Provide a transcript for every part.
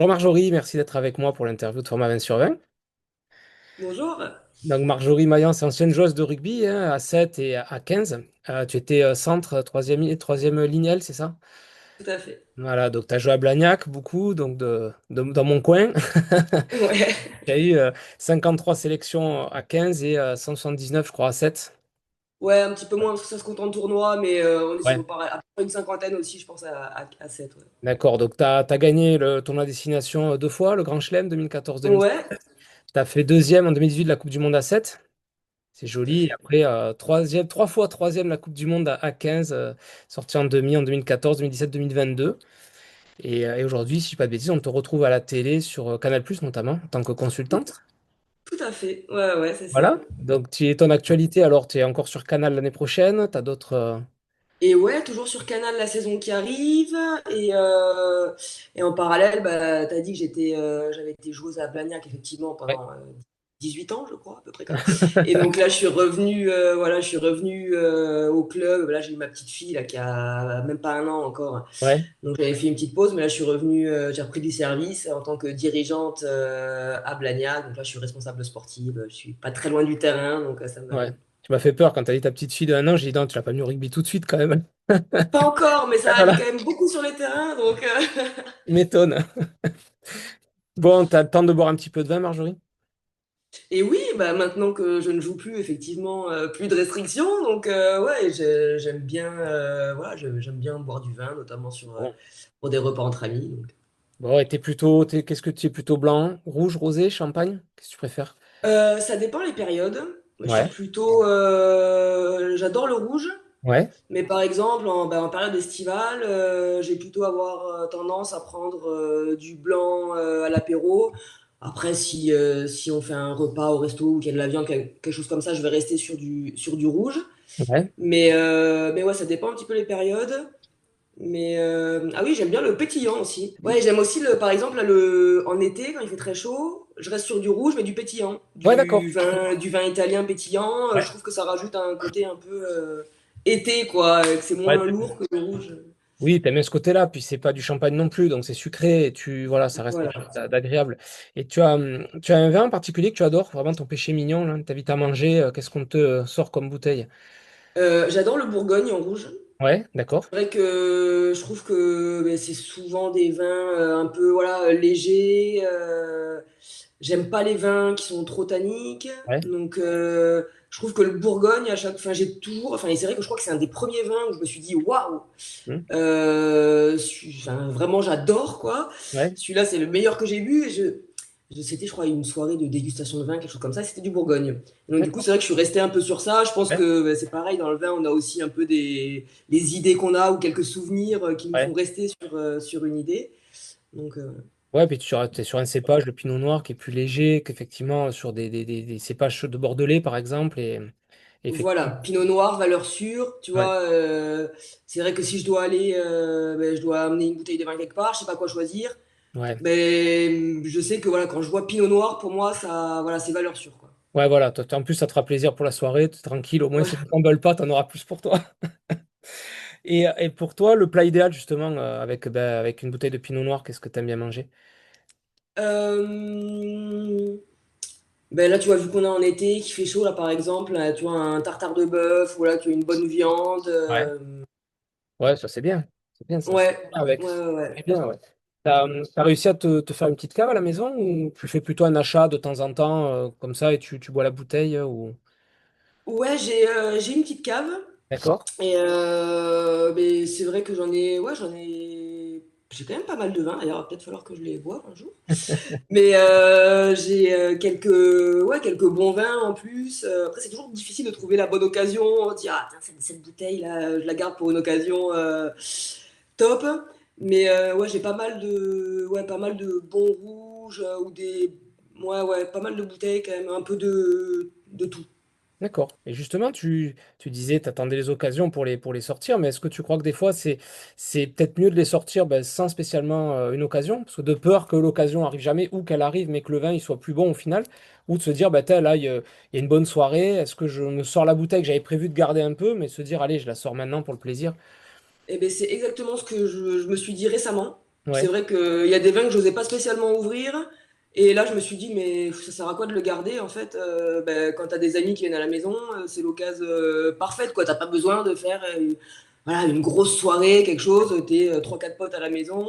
Bonjour Marjorie, merci d'être avec moi pour l'interview de format 20 sur 20. Bonjour. Donc Marjorie Maillan, c'est ancienne joueuse de rugby à 7 et à 15. Tu étais centre, troisième lignelle, c'est ça? Tout à fait. Voilà, donc tu as joué à Blagnac beaucoup, donc dans mon coin. Ouais. Tu as eu 53 sélections à 15 et 179, je crois, à 7. Ouais, un petit peu moins parce que ça se compte en tournoi, mais on est Ouais, sur pareil, à peu près une cinquantaine aussi, je pense, à 7. Ouais. d'accord. Donc tu as gagné le tournoi destination deux fois, le Grand Chelem 2014-2017. Ouais, Tu as fait deuxième en 2018 de la Coupe du Monde à 7. C'est tout à joli. Et fait. après, troisième, trois fois troisième la Coupe du Monde à 15, sortie en demi en 2014, 2017, 2022. Et aujourd'hui, si je dis pas de bêtises, on te retrouve à la télé sur Canal+, notamment, en tant que consultante. Tout à fait. Ouais, ouais, c'est ça. Voilà. Donc, tu es ton actualité, alors tu es encore sur Canal l'année prochaine. Tu as d'autres. Et ouais, toujours sur Canal la saison qui arrive. Et en parallèle, bah, tu as dit que j'avais été joueuse à Blagnac, effectivement, Ouais. pendant 18 ans, je crois, à peu près comme. Et donc là, je suis revenue au club. Là, j'ai eu ma petite fille, là, qui a même pas un an encore. Ouais. Donc j'avais fait une petite pause, mais là, je suis revenue, j'ai repris du service en tant que dirigeante à Blagnac. Donc là, je suis responsable sportive. Je suis pas très loin du terrain, donc ça me. Ouais. Tu m'as fait peur quand tu as dit ta petite fille de un an. J'ai dit non, tu l'as pas mis au rugby tout de suite quand même. Pas encore, mais ça allait Voilà. quand même beaucoup sur les terrains, donc. Tu m'étonnes. Bon, tu as le temps de boire un petit peu de vin, Marjorie? Et oui, bah maintenant que je ne joue plus, effectivement, plus de restrictions. Donc, ouais, j'aime bien, voilà, j'aime bien boire du vin, notamment Bon. pour des repas entre amis. Donc. Bon, et qu'est-ce que tu es plutôt blanc, rouge, rosé, champagne? Qu'est-ce que tu préfères? Ça dépend les périodes. Je suis Ouais. plutôt, j'adore le rouge, Ouais. mais par exemple, en période estivale, j'ai plutôt avoir tendance à prendre du blanc à l'apéro. Après, si on fait un repas au resto ou qu'il y a de la viande, quelque chose comme ça, je vais rester sur du rouge. Ouais. Mais ouais, ça dépend un petit peu les périodes. Mais ah oui, j'aime bien le pétillant aussi. Ouais, j'aime aussi par exemple là, en été quand il fait très chaud, je reste sur du rouge mais du pétillant, Ouais, d'accord. du vin italien pétillant. Je Ouais. trouve que ça rajoute un côté un peu été quoi, que c'est Ouais, moins lourd que le rouge. oui, t'aimes bien ce côté-là, puis c'est pas du champagne non plus, donc c'est sucré, et voilà, ça reste quelque Voilà. chose d'agréable. Et tu as un vin en particulier que tu adores, vraiment ton péché mignon, là, t'invites à manger, qu'est-ce qu'on te sort comme bouteille? J'adore le Bourgogne en rouge. Ouais, d'accord. C'est vrai que je trouve que ben, c'est souvent des vins un peu voilà légers. J'aime pas les vins qui sont trop tanniques. Ouais. Donc, je trouve que le Bourgogne, à chaque enfin, j'ai toujours. Enfin, et c'est vrai que je crois que c'est un des premiers vins où je me suis dit waouh! Hmm. Enfin, vraiment, j'adore, quoi. Ouais. Celui-là, c'est le meilleur que j'ai bu. C'était, je crois, une soirée de dégustation de vin, quelque chose comme ça. C'était du Bourgogne. Et donc, du coup, D'accord. c'est vrai que je suis resté un peu sur ça. Je pense Ouais. que ben, c'est pareil, dans le vin, on a aussi un peu des idées qu'on a ou quelques souvenirs qui nous Ouais. font rester sur une idée. Donc, Ouais, puis es sur un cépage, le pinot noir, qui est plus léger qu'effectivement sur des cépages de Bordelais, par exemple, et voilà, effectivement. Pinot Noir, valeur sûre, tu Ouais. vois. C'est vrai que si je dois aller, ben, je dois amener une bouteille de vin quelque part, je sais pas quoi choisir. Ouais. Mais je sais que voilà, quand je vois Pinot Noir, pour moi, ça, voilà, c'est valeur sûre, quoi. Ouais, voilà. En plus, ça te fera plaisir pour la soirée, t'es tranquille, au moins si tu Voilà. t'emballes pas, t'en auras plus pour toi. Et pour toi, le plat idéal, justement, avec une bouteille de pinot noir, qu'est-ce que tu aimes bien manger? Euh, Ben là, tu vois, vu qu'on est en été, qu'il fait chaud, là, par exemple, tu vois, un tartare de bœuf, ou là, tu as une bonne viande. Ouais. Ouais, ça c'est bien. C'est bien ça. C'est Ouais, bien avec. ouais, ouais, C'est ouais. bien, ouais. T'as réussi à te faire une petite cave à la maison ou tu fais plutôt un achat de temps en temps comme ça et tu bois la bouteille ou... Ouais, j'ai une petite cave. D'accord? Et mais c'est vrai que j'ai quand même pas mal de vin. D'ailleurs, il va peut-être falloir que je les boive un jour. Mais j'ai quelques bons vins en plus. Après, c'est toujours difficile de trouver la bonne occasion. On dit, ah, tiens, cette bouteille-là, je la garde pour une occasion top. Mais ouais, j'ai pas mal de bons rouges ouais, pas mal de bouteilles quand même, un peu de tout. D'accord. Et justement, tu disais, tu attendais les occasions pour les sortir, mais est-ce que tu crois que des fois, c'est peut-être mieux de les sortir sans spécialement une occasion, parce que de peur que l'occasion arrive jamais ou qu'elle arrive, mais que le vin il soit plus bon au final, ou de se dire, bah, là, il y a une bonne soirée, est-ce que je me sors la bouteille que j'avais prévu de garder un peu, mais se dire, allez, je la sors maintenant pour le plaisir. Et ben c'est exactement ce que je me suis dit récemment. C'est Ouais, vrai qu'il y a des vins que j'osais pas spécialement ouvrir. Et là, je me suis dit, mais ça sert à quoi de le garder en fait ben, quand tu as des amis qui viennent à la maison, c'est l'occasion parfaite, quoi. T'as pas besoin de faire voilà, une grosse soirée, quelque chose. T'es 3-4 potes à la maison,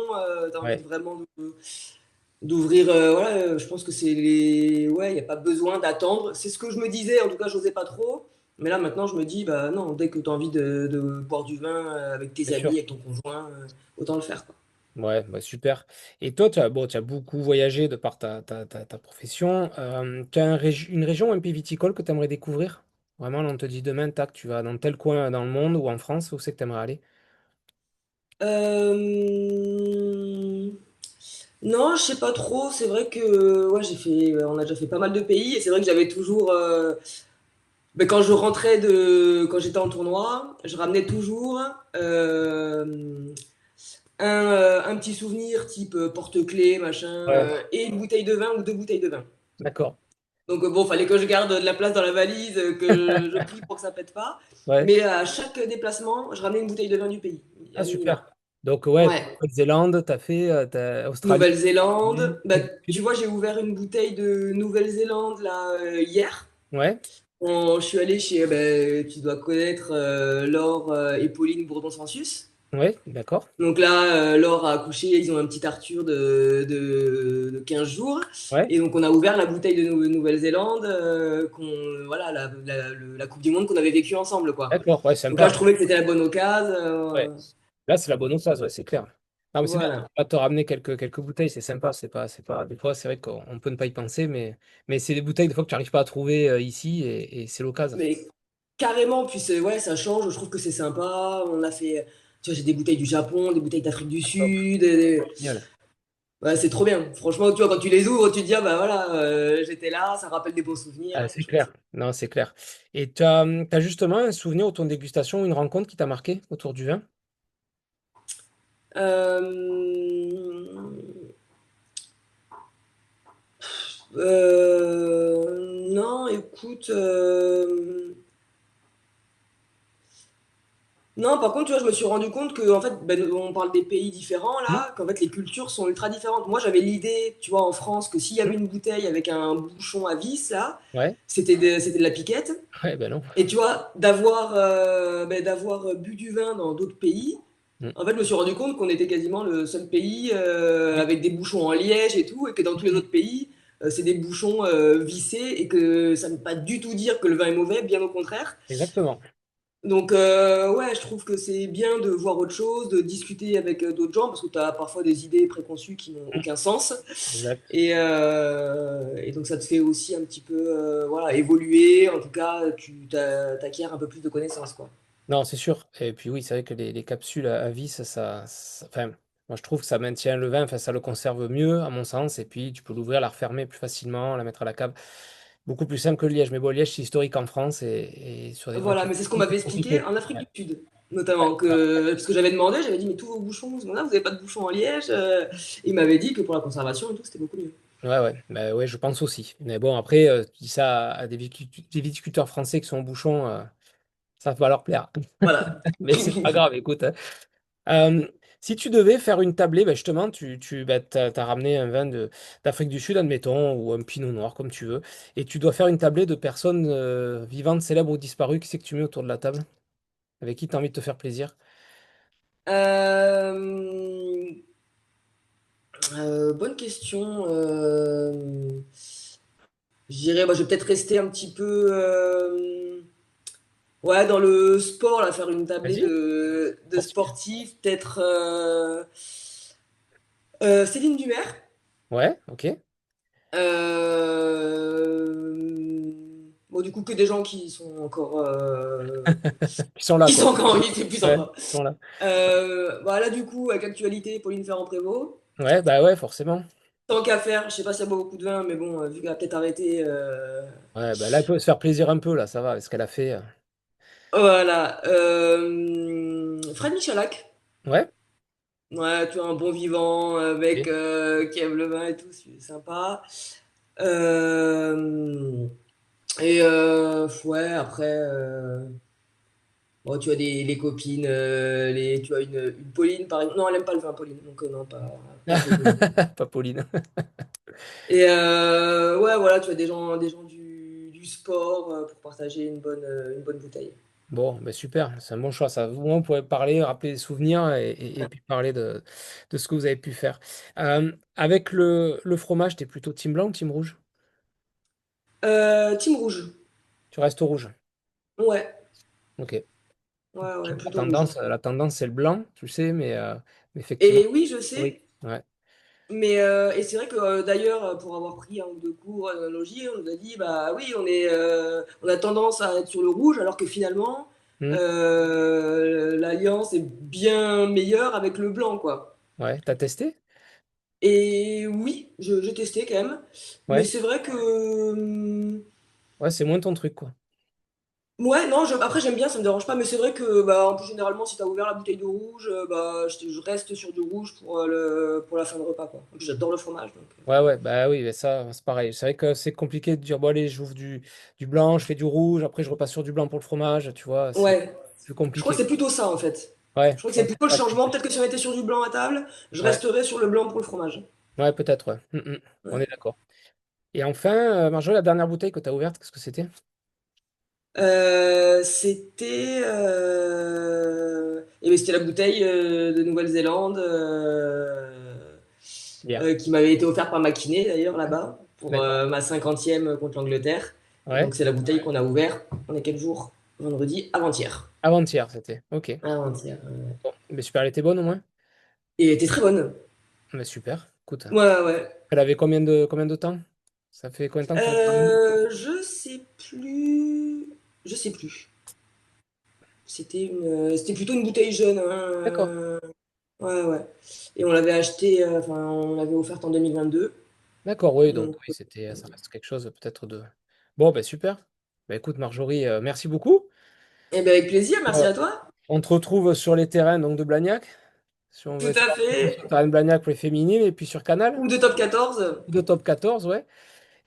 t'as envie ouais. de vraiment d'ouvrir. Voilà, je pense que c'est les. Ouais, il n'y a pas besoin d'attendre. C'est ce que je me disais, en tout cas, j'osais pas trop. Mais là, maintenant, je me dis, bah non, dès que tu as envie de boire du vin avec tes Bien amis, sûr. avec ton conjoint, autant le faire, quoi. Ouais, bah super. Et toi, bon, tu as beaucoup voyagé de par ta profession. Tu as une région un peu viticole que tu aimerais découvrir? Vraiment, là, on te dit demain, tac, tu vas dans tel coin dans le monde ou en France, où c'est que tu aimerais aller? Non, je sais pas trop. C'est vrai que ouais, on a déjà fait pas mal de pays et c'est vrai que j'avais toujours, ben, quand je rentrais quand j'étais en tournoi, je ramenais toujours un petit souvenir type porte-clés, machin, Ouais, et une bouteille de vin ou deux bouteilles de vin. d'accord. Donc bon, fallait que je garde de la place dans la valise, que je plie pour que ça pète pas. Ouais. Mais à chaque déplacement, je ramenais une bouteille de vin du pays, Ah, à minima. super. Donc, ouais, Ouais. Nouvelle-Zélande, tu as fait, Australie. Nouvelle-Zélande. Bah, tu Sud. vois, j'ai ouvert une bouteille de Nouvelle-Zélande là hier. Ouais, Je suis allée chez, tu dois connaître Laure et Pauline Bourdon-Sansus. ouais, d'accord. Donc là, Laure a accouché, ils ont un petit Arthur de 15 jours. Ouais, Et donc on a ouvert la bouteille de Nouvelle-Zélande, voilà, la Coupe du Monde qu'on avait vécue ensemble, quoi. d'accord. Ouais, Donc là, je sympa. trouvais que c'était la bonne occasion. Ouais. Là, c'est la bonne phase, ouais, c'est clair. Non, mais c'est bien, tu Voilà. vas te ramener quelques bouteilles, c'est sympa, des fois, c'est vrai qu'on peut ne pas y penser, mais c'est des bouteilles, des fois, que tu n'arrives pas à trouver ici, et c'est l'occasion. Mais carrément, puis ouais, ça change, je trouve que c'est sympa. On a fait, tu vois, j'ai des bouteilles du Japon, des bouteilles d'Afrique du Ah, top. Sud. Génial. Ouais, c'est trop bien. Franchement, tu vois, quand tu les ouvres, tu te dis, ah bah voilà, j'étais là, ça rappelle des bons souvenirs, Ah, c'est c'est chouette. clair. Non, c'est clair. Et tu as, justement un souvenir autour de dégustation, une rencontre qui t'a marqué autour du vin? Euh, non, écoute, non, par contre, tu vois, je me suis rendu compte que, en fait, ben, on parle des pays différents Hmm. là, qu'en fait, les cultures sont ultra différentes. Moi, j'avais l'idée, tu vois, en France, que s'il y Hmm. avait une bouteille avec un bouchon à vis là, Ouais, c'était de la piquette. ouais, ben non. Et tu vois, d'avoir bu du vin dans d'autres pays, Hmm. en fait, je me suis rendu compte qu'on était quasiment le seul pays Oui. avec des bouchons en liège et tout, et que dans tous les autres pays, c'est des bouchons vissés, et que ça ne veut pas du tout dire que le vin est mauvais, bien au contraire. Exactement. Donc, ouais, je trouve que c'est bien de voir autre chose, de discuter avec d'autres gens, parce que tu as parfois des idées préconçues qui n'ont Hmm. aucun sens. Exact. Et donc, ça te fait aussi un petit peu voilà, évoluer. En tout cas, t'acquiers un peu plus de connaissances, quoi. Non, c'est sûr. Et puis oui, c'est vrai que les capsules à vis, enfin, moi je trouve que ça maintient le vin, enfin, ça le conserve mieux, à mon sens. Et puis tu peux l'ouvrir, la refermer plus facilement, la mettre à la cave. Beaucoup plus simple que le liège. Mais bon, le liège, c'est historique en France et sur des grands Voilà, pays, mais c'est ce qu'on c'est m'avait expliqué compliqué. en Afrique Ouais, du Sud, ouais, notamment. voilà. Parce que j'avais demandé, j'avais dit, mais tous vos bouchons, vous n'avez pas de bouchons en liège. Il m'avait dit que pour la conservation et tout, c'était beaucoup mieux. Ouais, ouais, bah, ouais, je pense aussi. Mais bon, après, tu dis ça à des viticulteurs français qui sont au bouchon, ça va leur plaire. Voilà. Mais c'est pas grave, écoute, hein. Euh, Si tu devais faire une tablée, bah, justement, t'as ramené un vin d'Afrique du Sud, admettons, ou un pinot noir, comme tu veux, et tu dois faire une tablée de personnes vivantes, célèbres ou disparues, qui c'est que tu mets autour de la table? Avec qui tu as envie de te faire plaisir? Euh, bonne question. Je dirais, bah, je vais peut-être rester un petit peu ouais, dans le sport, là, faire une tablée Vas-y. de Sportif. sportifs. Peut-être Céline Dumer. Ouais, ok. Bon, du coup, que des gens qui sont encore, Ils sont là, qui sont quoi. encore en vie, c'est plus Ouais, sympa. ils sont là. Voilà, du coup, avec actualité, Pauline Ferrand-Prévot. Ouais, bah ouais, forcément. Tant qu'à faire, je sais pas si elle boit beaucoup de vin, mais bon, vu qu'elle a peut-être arrêté. Ouais, bah là, elle peut se faire plaisir un peu, là, ça va, ce qu'elle a fait. Voilà. Fred Michalak. Ouais, Ouais, tu vois, un bon vivant, un mec ok. qui aime le vin et tout, c'est sympa. Euh, ouais, après. Bon, tu as les copines, tu as une Pauline, par exemple. Non, elle aime pas le vin, Pauline, donc non, pas avec nous. Pas Pauline. Et ouais, voilà, tu as des gens du sport pour partager une bonne bouteille. Bon, ben super, c'est un bon choix. Ça, au moins, vous pourrez parler, rappeler des souvenirs et puis parler de ce que vous avez pu faire. Avec le fromage, t'es plutôt team blanc ou team rouge? Team rouge. Tu restes au rouge. Ouais, Ok. ouais, ouais, La plutôt rouge. tendance, la tendance, c'est le blanc, tu sais, mais effectivement, Et oui, je oui. sais. Ouais. Mais et c'est vrai que d'ailleurs, pour avoir pris un ou deux cours d'analogie, on nous a dit bah oui, on a tendance à être sur le rouge, alors que finalement, Hmm. l'alliance est bien meilleure avec le blanc, quoi. Ouais, t'as testé? Et oui, j'ai testé quand même, mais Ouais. c'est vrai que Ouais, c'est moins ton truc, quoi. ouais, non, après j'aime bien, ça me dérange pas, mais c'est vrai que bah, en plus, généralement, si t'as ouvert la bouteille de rouge, bah, je reste sur du rouge pour, pour la fin de repas, quoi. En plus, j'adore le fromage, donc. Ouais, ouais, bah oui, mais ça, c'est pareil. C'est vrai que c'est compliqué de dire, bon, allez, j'ouvre du blanc, je fais du rouge, après je repasse sur du blanc pour le fromage, tu vois, c'est Ouais, plus je crois que c'est compliqué. plutôt ça en fait. Je Ouais, crois que c'est ouais, plutôt le ouais, changement. Peut-être que si on était sur du blanc à table, je ouais, resterais sur le blanc pour le fromage. ouais, peut-être, ouais. On Ouais. est d'accord. Et enfin, Marjorie, la dernière bouteille que tu as ouverte, qu'est-ce que c'était? C'était c'était la bouteille de Nouvelle-Zélande Hier. qui m'avait été offerte par ma kiné d'ailleurs là-bas pour D'accord. ma 50e contre l'Angleterre. Et Ouais. donc c'est la bouteille qu'on a ouverte. On est quel jour? Vendredi, avant-hier. Avant-hier, c'était. Ok. Avant-hier. Bon, mais super, elle était bonne au moins? Et elle était très bonne. Mais super, écoute. Ouais, ouais. Elle avait combien de temps? Ça fait combien de temps que tu l'as gardée? Je sais plus. Je sais plus. C'était plutôt une bouteille jeune, hein, D'accord. ouais, ouais. Et on l'avait acheté, enfin, on l'avait offerte en 2022. D'accord, oui, donc Donc, oui, ça reste quelque chose peut-être de. Bon, ben super. Ben écoute, Marjorie, merci beaucoup. eh ben, avec plaisir, merci Euh, à toi. on te retrouve sur les terrains donc, de Blagnac, si on veut Tout essayer à d'entraîner sur le fait. terrain de Blagnac pour les féminines, et puis sur Canal, Ou de top 14. de top 14, ouais.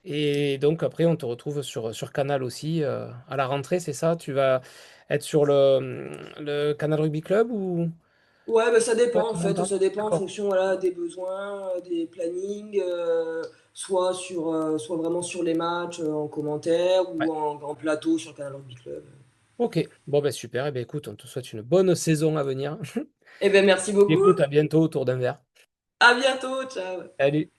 Et donc après, on te retrouve sur Canal aussi à la rentrée, c'est ça? Tu vas être sur le Canal Rugby Club ou Ouais, bah, ça ouais, dépend en comment fait. pas? Ça dépend en D'accord. fonction voilà, des besoins, des plannings, soit vraiment sur les matchs en commentaire Ouais. ou en plateau sur Canal Rugby Club. Ok. Bon, ben super. Eh ben, écoute, on te souhaite une bonne saison à venir. Eh ben, merci Et beaucoup. écoute, à bientôt autour d'un verre. À bientôt. Ciao. Salut.